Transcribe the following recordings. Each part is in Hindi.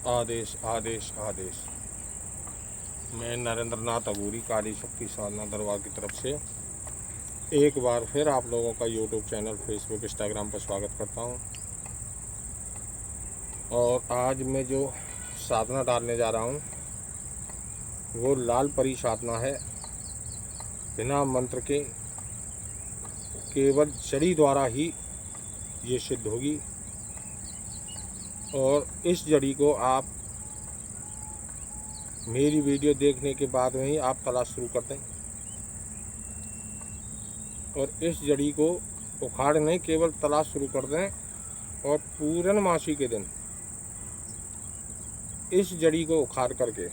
आदेश आदेश आदेश। मैं नरेंद्र नाथ अबूरी काली शक्ति साधना दरबार की तरफ से एक बार फिर आप लोगों का यूट्यूब चैनल, फेसबुक, इंस्टाग्राम पर स्वागत करता हूं। और आज मैं जो साधना डालने जा रहा हूं वो लाल परी साधना है। बिना मंत्र के केवल जड़ी द्वारा ही ये सिद्ध होगी। और इस जड़ी को आप मेरी वीडियो देखने के बाद में ही आप तलाश शुरू कर दें। और इस जड़ी को उखाड़ नहीं, केवल तलाश शुरू कर दें। और पूर्णमासी के दिन इस जड़ी को उखाड़ करके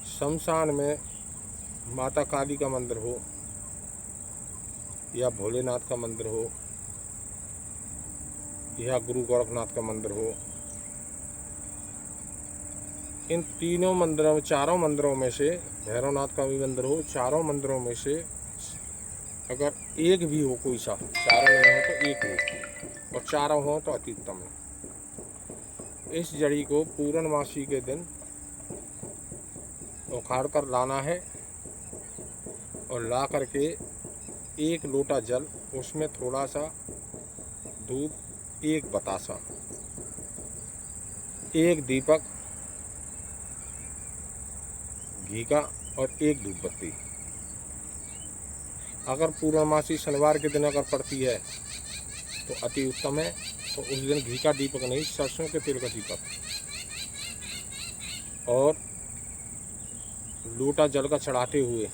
शमशान में माता काली का मंदिर हो या भोलेनाथ का मंदिर हो या गुरु गोरखनाथ का मंदिर हो, इन तीनों मंदिरों में, चारों मंदिरों में से, भैरवनाथ का भी मंदिर हो, चारों मंदिरों में से अगर एक भी हो कोई सा, चारों नहीं हो तो एक हो और चारों हो तो अति उत्तम है। इस जड़ी को पूर्णमासी के दिन उखाड़ कर लाना है और ला करके एक लोटा जल, उसमें थोड़ा सा दूध, एक बतासा, एक दीपक घी का और एक धूप बत्ती। अगर पूर्णमासी शनिवार के दिन अगर पड़ती है तो अति उत्तम है। तो उस दिन घी का दीपक नहीं, सरसों के तेल का दीपक और लोटा जल का चढ़ाते हुए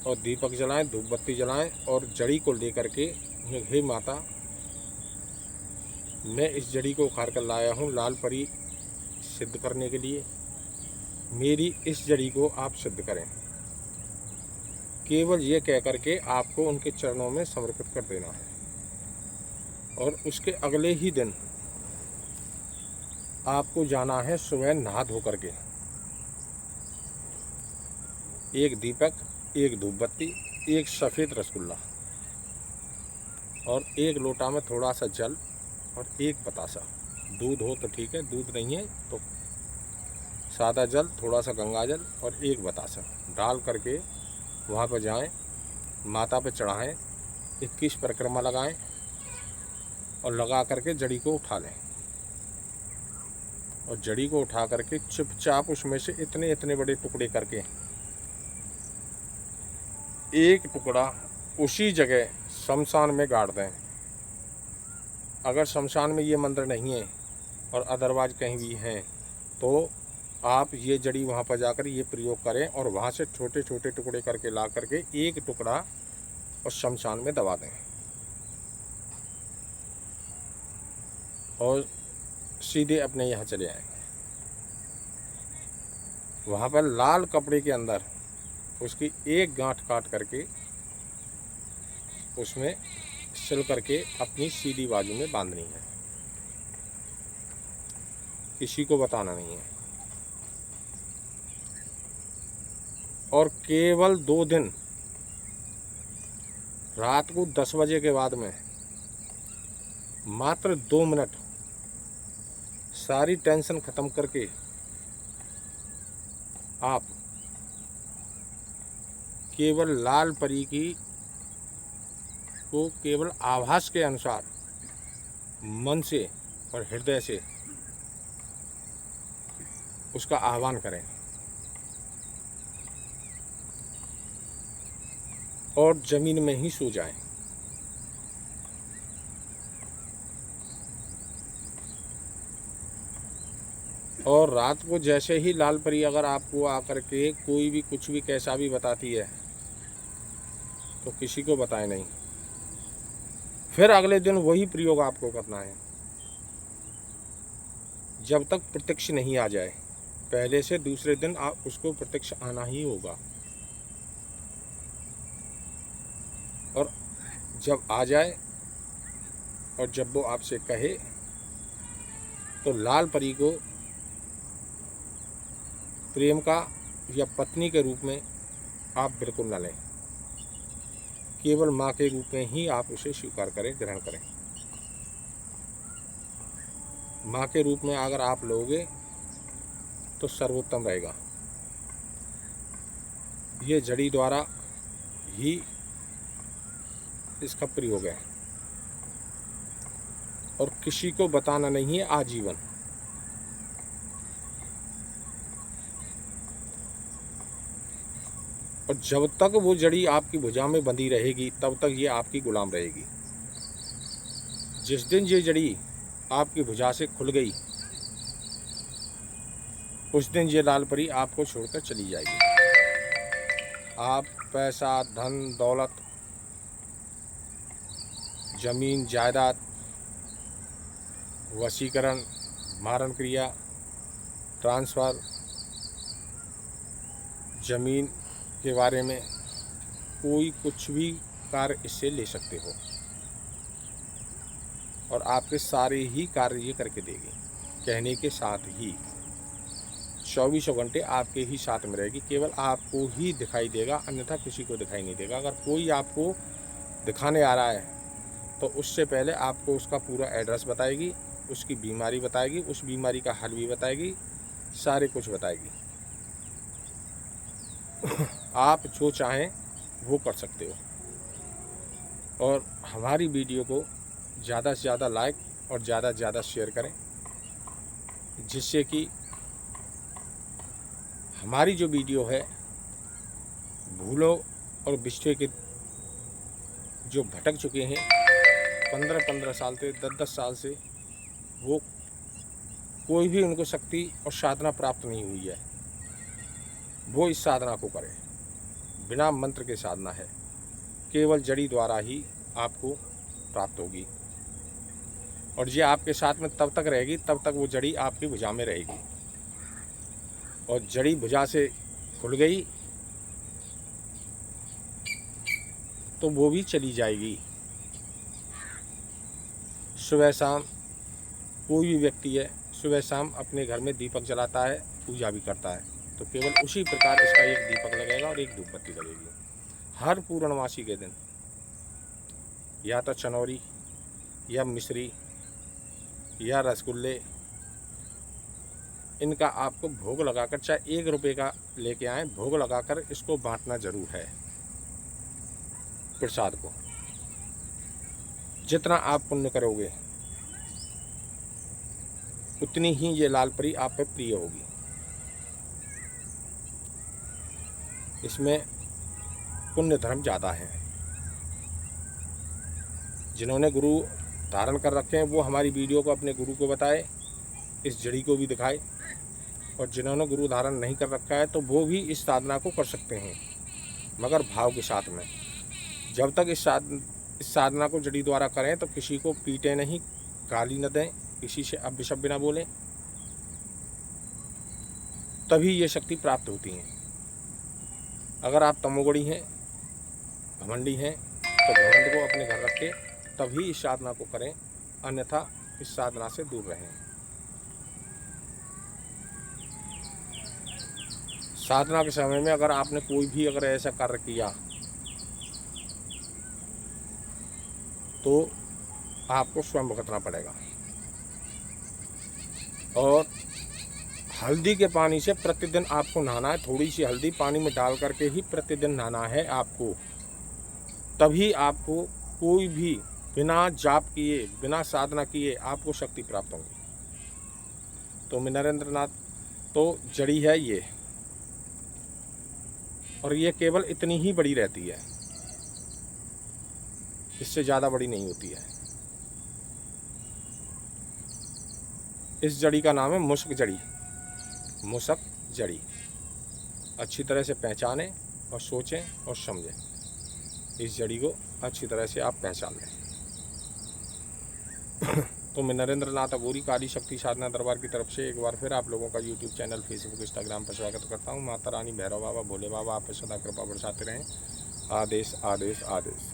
और दीपक जलाएं, धूप बत्ती जलाएं और जड़ी को लेकर के, हे माता, मैं इस जड़ी को उखाड़ कर लाया हूँ लाल परी सिद्ध करने के लिए। मेरी इस जड़ी को आप सिद्ध करें। केवल ये कह करके आपको उनके चरणों में समर्पित कर देना है। और उसके अगले ही दिन आपको जाना है सुबह नहा धो करके, एक दीपक, एक धूप बत्ती, एक सफ़ेद रसगुल्ला और एक लोटा में थोड़ा सा जल और एक बतासा। दूध हो तो ठीक है, दूध नहीं है तो सादा जल, थोड़ा सा गंगा जल और एक बतासा डाल करके वहाँ पर जाएं, माता पे चढ़ाएं, 21 परिक्रमा लगाएं और लगा करके जड़ी को उठा लें। और जड़ी को उठा करके चुपचाप उसमें से इतने इतने बड़े टुकड़े करके एक टुकड़ा उसी जगह शमशान में गाड़ दें। अगर शमशान में ये मंदिर नहीं है और अदरवाइज कहीं भी हैं तो आप ये जड़ी वहाँ पर जाकर ये प्रयोग करें और वहाँ से छोटे छोटे टुकड़े करके ला करके एक टुकड़ा और शमशान में दबा दें और सीधे अपने यहाँ चले आएँ। वहाँ पर लाल कपड़े के अंदर उसकी एक गांठ काट करके उसमें सिल करके अपनी सीधी बाजू में बांधनी है। किसी को बताना नहीं है। और केवल 2 दिन रात को 10 बजे के बाद में मात्र 2 मिनट सारी टेंशन ख़त्म करके आप केवल लाल परी की को केवल आभास के अनुसार मन से और हृदय से उसका आह्वान करें और जमीन में ही सो जाएं। और रात को जैसे ही लाल परी अगर आपको आकर के कोई भी कुछ भी कैसा भी बताती है तो किसी को बताए नहीं। फिर अगले दिन वही प्रयोग आपको करना है जब तक प्रत्यक्ष नहीं आ जाए। पहले से दूसरे दिन आप उसको प्रत्यक्ष आना ही होगा। और जब आ जाए और जब वो आपसे कहे तो लाल परी को प्रेम का या पत्नी के रूप में आप बिल्कुल न लें। केवल माँ के रूप में ही आप उसे स्वीकार करें, ग्रहण करें। माँ के रूप में अगर आप लोगे तो सर्वोत्तम रहेगा। ये जड़ी द्वारा ही इसका प्रयोग है और किसी को बताना नहीं है आजीवन। और जब तक वो जड़ी आपकी भुजा में बंधी रहेगी तब तक ये आपकी गुलाम रहेगी। जिस दिन ये जड़ी आपकी भुजा से खुल गई उस दिन ये लाल परी आपको छोड़कर चली जाएगी। आप पैसा, धन, दौलत, जमीन, जायदाद, वशीकरण, मारण क्रिया, ट्रांसफ़र, जमीन के बारे में कोई कुछ भी कार्य इससे ले सकते हो और आपके सारे ही कार्य ये करके देगी। कहने के साथ ही 24 घंटे आपके ही साथ में रहेगी। केवल आपको ही दिखाई देगा, अन्यथा किसी को दिखाई नहीं देगा। अगर कोई आपको दिखाने आ रहा है तो उससे पहले आपको उसका पूरा एड्रेस बताएगी, उसकी बीमारी बताएगी, उस बीमारी का हल भी बताएगी, सारे कुछ बताएगी। आप जो चाहें वो कर सकते हो। और हमारी वीडियो को ज़्यादा से ज़्यादा लाइक और ज़्यादा से ज़्यादा शेयर करें, जिससे कि हमारी जो वीडियो है भूलों और विषय के जो भटक चुके हैं 15-15 साल से, 10-10 साल से, वो कोई भी उनको शक्ति और साधना प्राप्त नहीं हुई है, वो इस साधना को करें। बिना मंत्र के साधना है, केवल जड़ी द्वारा ही आपको प्राप्त होगी। और ये आपके साथ में तब तक रहेगी तब तक वो जड़ी आपकी भुजा में रहेगी। और जड़ी भुजा से खुल गई तो वो भी चली जाएगी। सुबह शाम कोई भी व्यक्ति है, सुबह शाम अपने घर में दीपक जलाता है, पूजा भी करता है, तो केवल उसी प्रकार इसका एक दीपक लगेगा और एक धूपबत्ती लगेगी। हर पूर्णमासी के दिन या तो चनौरी या मिश्री या रसगुल्ले, इनका आपको भोग लगाकर, चाहे 1 रुपये का लेके आएँ, भोग लगाकर इसको बांटना जरूर है। प्रसाद को जितना आप पुण्य करोगे उतनी ही ये लाल परी आप पे प्रिय होगी। इसमें पुण्य धर्म ज़्यादा है। जिन्होंने गुरु धारण कर रखे हैं वो हमारी वीडियो को अपने गुरु को बताए, इस जड़ी को भी दिखाए। और जिन्होंने गुरु धारण नहीं कर रखा है तो वो भी इस साधना को कर सकते हैं, मगर भाव के साथ में। जब तक इस साधना को जड़ी द्वारा करें तो किसी को पीटे नहीं, गाली न दें, किसी से अपशब्द न बोलें, तभी ये शक्ति प्राप्त होती है। अगर आप तमोगुणी हैं, घमंडी हैं, तो घमंड को अपने घर रख के तभी इस साधना को करें, अन्यथा इस साधना से दूर रहें। साधना के समय में अगर आपने कोई भी अगर ऐसा कार्य किया तो आपको स्वयं भुगतना पड़ेगा। और हल्दी के पानी से प्रतिदिन आपको नहाना है। थोड़ी सी हल्दी पानी में डाल करके ही प्रतिदिन नहाना है आपको, तभी आपको कोई भी बिना जाप किए, बिना साधना किए आपको शक्ति प्राप्त होगी। तो मैं नरेंद्र नाथ, तो जड़ी है ये, और ये केवल इतनी ही बड़ी रहती है, इससे ज़्यादा बड़ी नहीं होती है। इस जड़ी का नाम है मुस्क जड़ी। मुस्क जड़ी अच्छी तरह से पहचानें और सोचें और समझें। इस जड़ी को अच्छी तरह से आप पहचान लें। तो मैं नरेंद्र नाथ अघोरी काली शक्ति साधना दरबार की तरफ से एक बार फिर आप लोगों का यूट्यूब चैनल, फेसबुक, इंस्टाग्राम पर स्वागत करता हूँ। माता रानी, भैरव बाबा, भोले बाबा आप पर सदा कृपा बरसाते रहें। आदेश आदेश आदेश।